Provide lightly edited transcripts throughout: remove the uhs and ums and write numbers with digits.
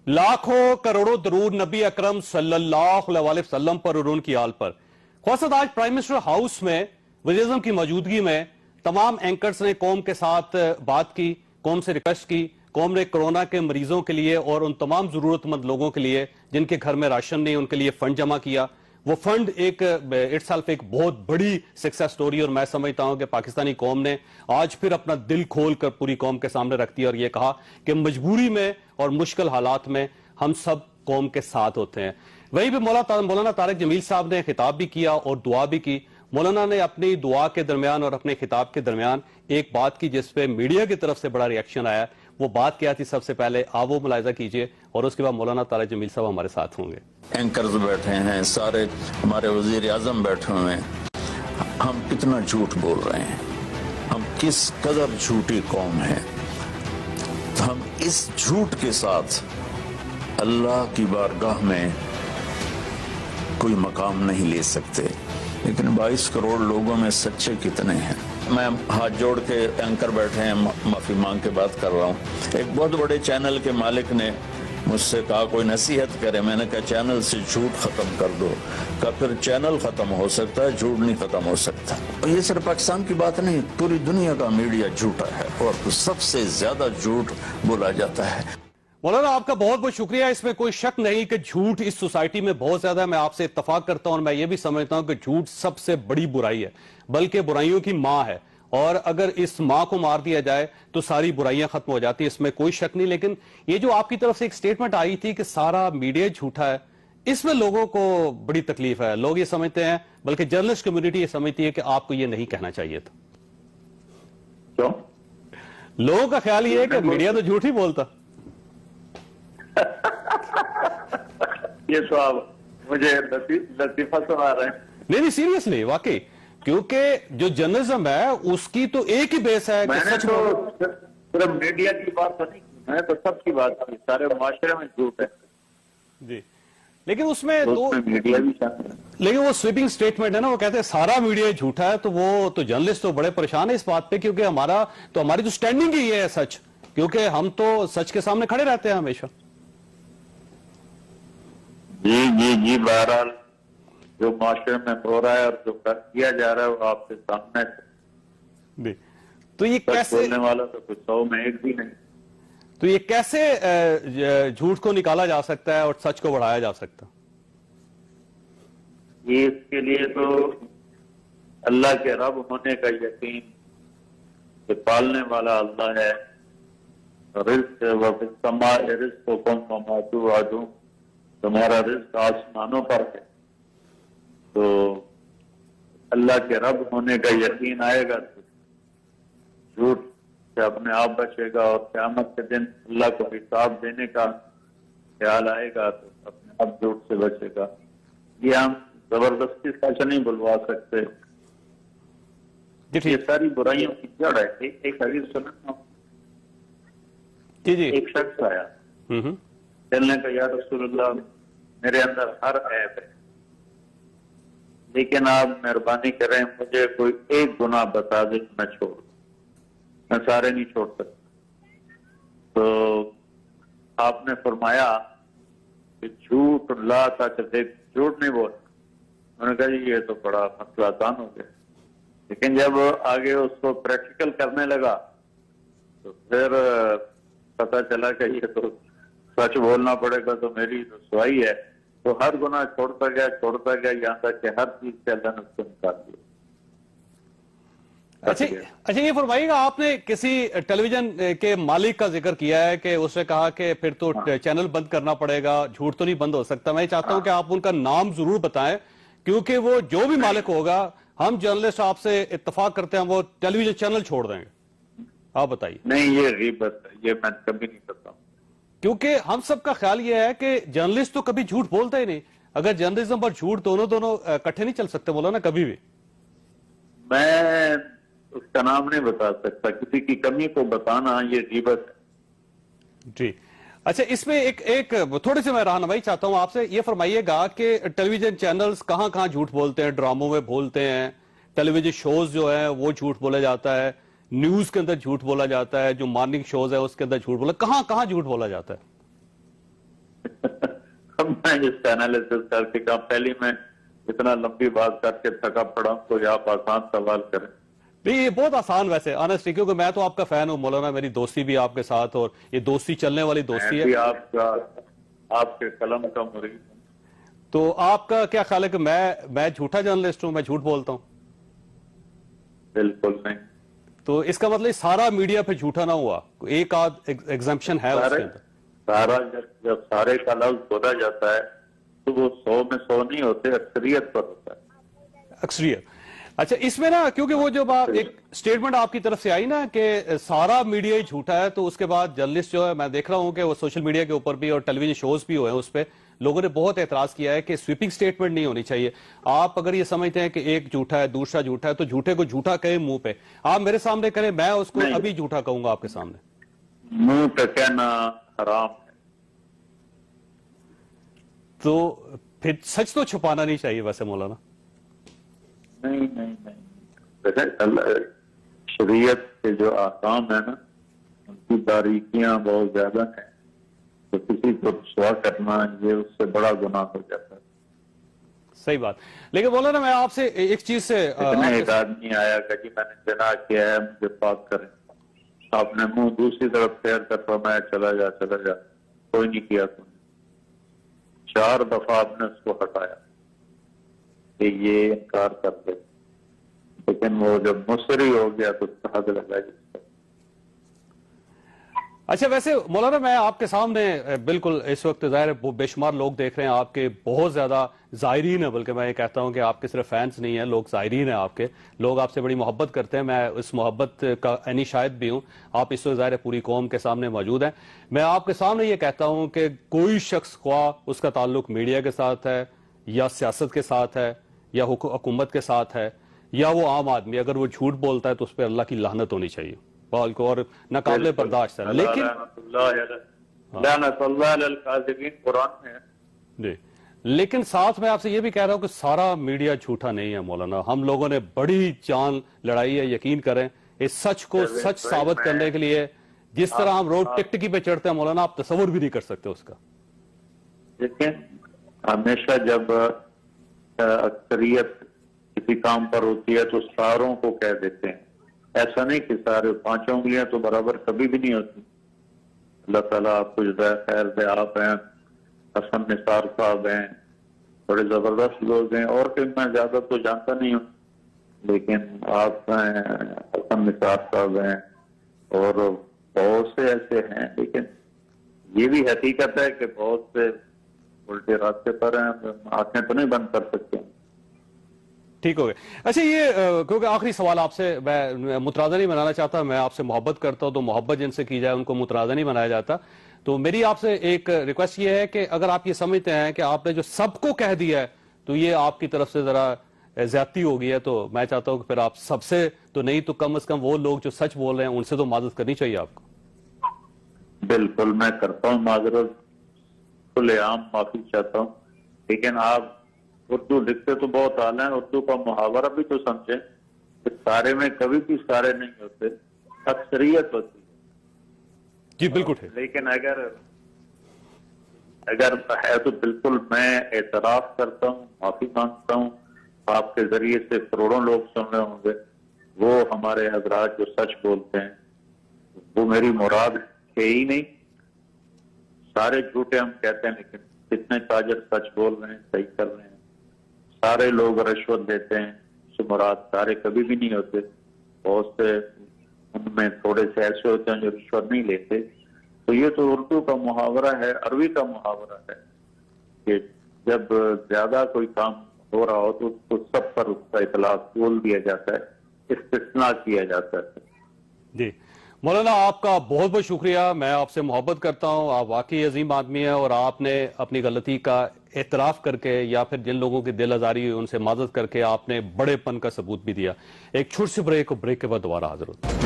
लाखों करोड़ों दरूद नबी अकरम सल्लल्लाहु अलैहि वसल्लम पर और उनकी आल पर। ख्वासद आज प्राइम मिनिस्टर हाउस में वज़ीर-ए-आज़म की मौजूदगी में तमाम एंकर्स ने कौम के साथ बात की, कौम से रिक्वेस्ट की। कौम ने कोरोना के मरीजों के लिए और उन तमाम जरूरतमंद लोगों के लिए जिनके घर में राशन नहीं, उनके लिए फंड जमा किया। वो फंड एक इटसेल्फ एक बहुत बड़ी सक्सेस स्टोरी, और मैं समझता हूं कि पाकिस्तानी कौम ने आज फिर अपना दिल खोल कर पूरी कौम के सामने रख दिया और ये कहा कि मजबूरी में और मुश्किल हालात में हम सब कौम के साथ होते हैं। वहीं पे मौलाना तारिक जमील साहब ने खिताब भी किया और दुआ भी की। मौलाना ने अपनी दुआ के दरमियान और अपने खिताब के दरमियान एक बात की जिस पे मीडिया की तरफ से बड़ा रिएक्शन आया। वो बात क्या थी, सबसे पहले आप वो मुलाहिजा कीजिए और उसके बाद मौलाना तारिक जमील साहब हमारे साथ होंगे। एंकर्स बैठे हैं, सारे हमारे वजीर आजम बैठे हुए हैं। हम कितना झूठ बोल रहे हैं, हम किस कदर झूठी कौम है। तो हम इस झूठ के साथ अल्लाह की बारगाह में कोई मकाम नहीं ले सकते। लेकिन 22 करोड़ लोगों में सच्चे कितने हैं। मैं हाथ जोड़ के एंकर बैठे हैं, माफी मांग के बात कर रहा हूँ। एक बहुत बड़े चैनल के मालिक ने मुझसे कहा कोई नसीहत करे। मैंने कहा चैनल से झूठ खत्म कर दो। कहा फिर चैनल खत्म हो सकता है, झूठ नहीं खत्म हो सकता। और ये सिर्फ पाकिस्तान की बात नहीं, पूरी दुनिया का मीडिया झूठा है और सबसे ज्यादा झूठ बोला जाता है। मौलाना आपका बहुत बहुत शुक्रिया। इसमें कोई शक नहीं कि झूठ इस सोसाइटी में बहुत ज्यादा है। मैं आपसे इत्तफाक करता हूं और मैं ये भी समझता हूं कि झूठ सबसे बड़ी बुराई है, बल्कि बुराइयों की मां है। और अगर इस मां को मार दिया जाए तो सारी बुराइयां खत्म हो जाती है, इसमें कोई शक नहीं। लेकिन ये जो आपकी तरफ से एक स्टेटमेंट आई थी कि सारा मीडिया झूठा है, इसमें लोगों को बड़ी तकलीफ है। लोग ये समझते हैं, बल्कि जर्नलिस्ट कम्युनिटी ये समझती है कि आपको ये नहीं कहना चाहिए था। क्यों? लोगों का ख्याल ये है कि मीडिया तो झूठ ही बोलता। ये तो आप मुझे लतीफा सुना रहे हैं। नहीं सीरियसली, वाकई, क्योंकि जो जर्नलिज्म है उसकी तो एक ही बेस है कि सच तो सिर्फ मीडिया की बात तो नहीं, मैंने तो सबकी बात की। सारे माशरे में झूठ है जी, लेकिन उसमें तो मीडिया भी शामिल है। लेकिन वो स्वीपिंग स्टेटमेंट है ना, वो कहते हैं सारा मीडिया झूठा है। तो वो तो जर्नलिस्ट तो बड़े परेशान है इस बात पे, क्योंकि हमारी तो स्टैंडिंग ही है सच, क्योंकि हम तो सच के सामने खड़े रहते हैं हमेशा। जी बहरहाल जो माशरे में हो रहा है और जो किया जा रहा है वो आपके सामने है। तो ये कैसे, बोलने वाला तो कुछ 100 में एक भी नहीं। तो ये कैसे झूठ को निकाला जा सकता है और सच को बढ़ाया जा सकता है? ये इसके लिए तो अल्लाह के रब होने का यकीन, कि पालने वाला अल्लाह है। रिज़्क़ को तुम्हारा रिज़्क़ आसमानों पर है। तो अल्लाह के रब होने का यकीन आएगा तो झूठ से अपने आप बचेगा, और क़यामत के दिन अल्लाह को हिसाब देने का ख्याल आएगा तो अपने आप झूठ से बचेगा। ये हम जबरदस्ती सच नहीं बुलवा सकते। ये सारी बुराइयों की जड़ है। एक हदीस सुना, एक शख्स आया, चलने का, या रसूलुल्लाह मेरे अंदर हर ऐब है, लेकिन आप मेहरबानी करें मुझे कोई एक गुनाह बता दे मैं छोड़, मैं सारे नहीं छोड़ सकता। तो आपने फरमाया कि झूठ ला सच देख, झूठ नहीं बोल। उन्होंने कहा जी ये तो बड़ा मसला आसान हो गया। लेकिन जब आगे उसको प्रैक्टिकल करने लगा तो फिर पता चला कि ये तो सच बोलना पड़ेगा, तो मेरी रसवाई है। तो हर गुनाह छोड़ता गया यहाँ तक कि हर चीज से अल्लाह ने उसको निकाल दिया। अच्छा ये फरमाइएगा, आपने किसी टेलीविजन के मालिक का जिक्र किया है कि उसने कहा कि फिर तो चैनल बंद करना पड़ेगा, झूठ तो नहीं बंद हो सकता। मैं चाहता हूं कि आप उनका नाम जरूर बताएं, क्योंकि वो जो भी मालिक होगा, हम जर्नलिस्ट आपसे इत्तफाक करते हैं वो टेलीविजन चैनल छोड़ देंगे। आप बताइए। नहीं, ये गीबत है, ये मैं कभी नहीं करता, क्योंकि हम सबका ख्याल ये है कि जर्नलिस्ट तो कभी झूठ बोलता ही नहीं। अगर जर्नलिज्म पर झूठ दोनों इकट्ठे नहीं चल सकते, बोला ना कभी भी। मैं उसका नाम नहीं बता सकता, किसी की कमी को बताना ये गीबत है जी। अच्छा, इसमें एक थोड़ी सी मैं रहनुमाई चाहता हूं आपसे। ये फरमाइएगा कि टेलीविजन चैनल्स कहां झूठ बोलते हैं, ड्रामों में बोलते हैं, टेलीविजन शोज जो है वो झूठ बोला जाता है, न्यूज के अंदर झूठ बोला जाता है, जो मॉर्निंग शोज है उसके अंदर झूठ बोला, कहां झूठ बोला जाता है? मैं इसका एनालिसिस करके कहा, पहले मैं इतना लंबी बात करके थका पड़ा हूं, तो आप आसान सवाल करें। नहीं, ये बहुत आसान वैसे ऑनेस्टली, क्योंकि मैं तो आपका फैन हूँ मौलाना, मेरी दोस्ती भी आपके साथ, और ये दोस्ती चलने वाली दोस्ती मैं भी है। आपके कलम का मुरीद हूं। तो आपका क्या ख्याल है कि मैं झूठा जर्नलिस्ट हूं, मैं झूठ बोलता हूं? बिल्कुल नहीं। तो इसका मतलब सारा मीडिया फिर झूठा ना हुआ, एक आध एग्जाम्पशन है उसके अंदर? सारा जब सारे का लफ्ज बोला जाता है तो वो 100 में 100 नहीं होते, अक्सरियत पर होता है। अक्सरियत। अच्छा, इसमें ना क्योंकि वो जब आप एक स्टेटमेंट आपकी तरफ से आई ना कि सारा मीडिया ही झूठा है, तो उसके बाद जर्नलिस्ट जो है, मैं देख रहा हूं कि वो सोशल मीडिया के ऊपर भी और टेलीविजन शोज भी हुए हैं, उस पर लोगों ने बहुत एतराज किया है कि स्वीपिंग स्टेटमेंट नहीं होनी चाहिए। आप अगर ये समझते हैं कि एक झूठा है दूसरा झूठा है, तो झूठे को झूठा कहे मुंह पे, आप मेरे सामने करें, मैं उसको नहीं। अभी झूठा कहूंगा आपके सामने। मुंह पे कहना हराम है। तो फिर सच तो छुपाना नहीं चाहिए वैसे मौलाना। नहीं नहीं नहीं, शरीयत के जो आकाम है ना, उनकी बारीकियां बहुत ज्यादा हैं, तो किसी को रुसवा करना ये उससे बड़ा गुनाह हो जाता है। सही बात। लेकिन मौलाना मैं आपसे एक चीज से इतने एक आदमी आया कि जी मैंने ज़िना किया है, मुझे पाक करें, आपने मुंह दूसरी तरफ फेर कर फरमाया चला जा चला जा, कोई नहीं किया तुमने। 4 दफा आपने उसको हटाया कि ये इनकार कर दे, लेकिन वो जब मुसरी हो गया तो हद लगा जिसका। अच्छा, वैसे मौलाना मैं आपके सामने बिल्कुल इस वक्त जाहिर है बेशुमार लोग देख रहे हैं, आपके बहुत ज्यादा ज़ायरीन है, बल्कि मैं ये कहता हूं कि आपके सिर्फ फैंस नहीं है, लोग ज़ायरीन है आपके, लोग आपसे बड़ी मोहब्बत करते हैं। मैं उस मोहब्बत का एनी शायद भी हूं। आप इस वक्त जाहिर है पूरी कौम के सामने मौजूद हैं। मैं आपके सामने ये कहता हूं कि कोई शख्स, ख्वाह उसका ताल्लुक मीडिया के साथ है या सियासत के साथ है या हुकूमत के साथ है या वो आम आदमी, अगर वो झूठ बोलता है तो उस पर अल्लाह की लानत होनी चाहिए और नाकाबिले बर्दाश्त है। लेकिन कुरान में है। जी, लेकिन साथ में आपसे ये भी कह रहा हूं कि सारा मीडिया झूठा नहीं है मौलाना। हम लोगों ने बड़ी जान लड़ाई है, यकीन करें, इस सच को सच साबित करने के लिए। जिस तरह हम रोड टिकटिकी पे चढ़ते हैं मौलाना, आप तस्वुर भी नहीं कर सकते उसका। लेकिन हमेशा जब अक्सरियत किसी काम पर होती है तो सारों को कह देते हैं। ऐसा नहीं कि सारे 5 उंगलियां तो बराबर कभी भी नहीं होती। अल्लाह ताला आपको जज़ाए खैर दे। आप हैं, हसन निसार साहब हैं, बड़े जबरदस्त लोग हैं, और कोई मैं ज्यादा तो जानता नहीं हूँ, लेकिन आप हैं, हसन निसार साहब हैं, और बहुत से ऐसे हैं। लेकिन ये भी हकीकत है कि बहुत से उल्टे रास्ते पर हैं, आंखें तो नहीं बंद कर सकते। ठीक हो गया। अच्छा, ये क्योंकि आखिरी सवाल आपसे, मैं मुतराजा नहीं बनाना चाहता, मैं आपसे मोहब्बत करता हूं, तो मोहब्बत जिनसे की जाए उनको मुतराजा नहीं बनाया जाता। तो मेरी आपसे एक रिक्वेस्ट ये है कि अगर आप ये समझते हैं कि आपने जो सबको कह दिया है तो ये आपकी तरफ से जरा ज्यादती हो गई है, तो मैं चाहता हूं कि फिर आप सबसे तो नहीं तो कम से कम वो लोग जो सच बोल रहे हैं उनसे तो माजरत करनी चाहिए आपको। बिल्कुल, मैं करता हूँ माजरत, खुलेआम माफी चाहता हूँ। लेकिन आप उर्दू लिखते तो बहुत आला है, उर्दू का मुहावरा भी तो समझे कि सारे में कभी भी सारे नहीं होते, अक्सरियत होती है। जी बिल्कुल है। लेकिन अगर है तो बिल्कुल मैं एतराफ करता हूँ, माफी मांगता हूँ। आपके जरिए से करोड़ों लोग सुन रहे होंगे, वो हमारे हजरात जो सच बोलते हैं, वो मेरी मुराद है ही नहीं। सारे झूठे हम कहते हैं, लेकिन कितने ताजर सच बोल रहे हैं, सही कर रहे हैं। सारे लोग रिश्वत देते हैं, उससे मुराद सारे कभी भी नहीं होते। बहुत से उनमें थोड़े से ऐसे होते हैं जो रिश्वत नहीं लेते। तो ये तो उर्दू का मुहावरा है, अरबी का मुहावरा है कि जब ज्यादा कोई काम हो रहा हो तो उसको सब पर उसका इतलाक बोल दिया जाता है, इस्तिस्ना किया जाता है। जी मौलाना, आपका बहुत बहुत शुक्रिया। मैं आपसे मोहब्बत करता हूं, आप वाकई अजीम आदमी हैं, और आपने अपनी गलती का एतराफ करके या फिर जिन लोगों की दिल आजारी हुई उनसे माजरत करके आपने बड़ेपन का सबूत भी दिया। एक छोटी सी ब्रेक के बाद दोबारा हाजिर होते हैं।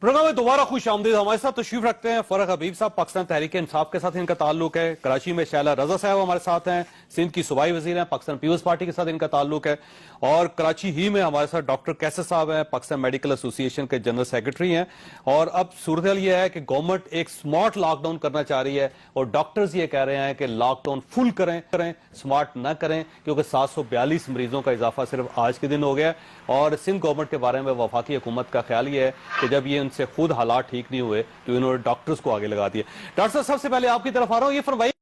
प्रोग्राम में दोबारा खुश आमदीद। हमारे साथ तशरीफ रखते हैं फरक हबीब साहब, पाकिस्तान तहरीक इंसाफ के साथ इनका ताल्लुक है। कराची में शैला रजा साहब हमारे साथ हैं, सिंध की सूबाई वजीर हैं, पाकिस्तान पीपल्स पार्टी के साथ इनका ताल्लुक है। और कराची ही में हमारे साथ डॉक्टर कैसर साहब हैं, पाकिस्तान मेडिकल एसोसिएशन के जनरल सेक्रेटरी हैं। और अब सूरत यह है कि गवर्नमेंट एक स्मार्ट लॉकडाउन करना चाह रही है और डॉक्टर्स ये कह रहे हैं कि लॉकडाउन फुल करें, स्मार्ट ना करें, क्योंकि 742 मरीजों का इजाफा सिर्फ आज के दिन हो गया। और सिंध गवर्नमेंट के बारे में वफाकी हुकूमत का ख्याल ये है कि जब ये उनसे खुद हालात ठीक नहीं हुए तो इन्होंने डॉक्टर्स को आगे लगा दिया। डॉक्टर साहब, सबसे पहले आपकी तरफ आ रहा हूं, ये फरमाइए